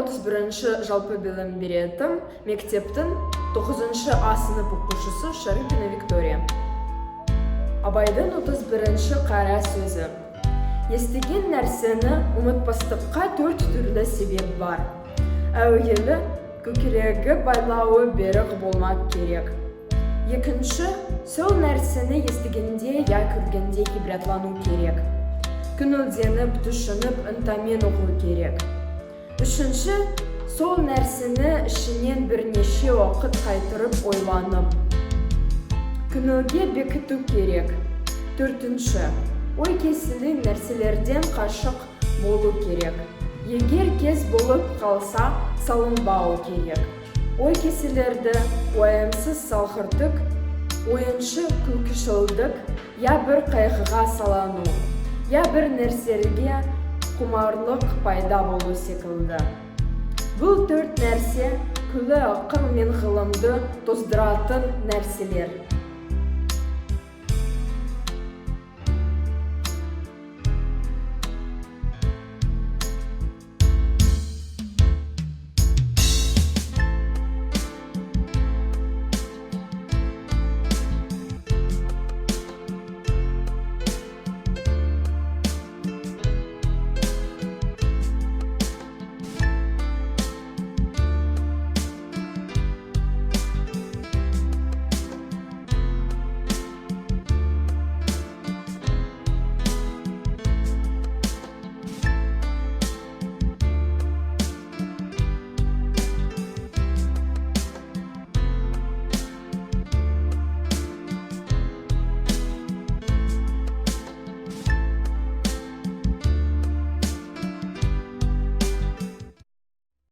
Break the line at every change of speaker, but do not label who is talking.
31 жалпы білім беретін мектептің 9 А сынып оқушысы Шарыпина Виктория. Абайдың 31 қара сөзі. Естіген нәрсені ұмытпастыққа 4 түрлі себеп бар. Әуелі, көкірегі байлауы берік болмақ керек. Екінші, сол нәрсені естігенде я көргенде гибратлану керек. Күнілденіп, түшініп, ынтамен оқу керек. Үшінші, сол нәрсені ішінен бірнеше уақыт қайтырып ойланып, күнілге бекіту керек. Төртінші, ой кесілі нәрселерден қашық болу керек. Егер кез болып қалса, салынбау керек. Ой кесілерді ойымсыз салғырдық, ойыншы күлкішілдік, я бір қайғыға салану, я бір нәрсерге құмарлық пайда болу секілді. Бұл 4 нәрсе күлі ақыл мен ғылымды тоздыратын нәрселер.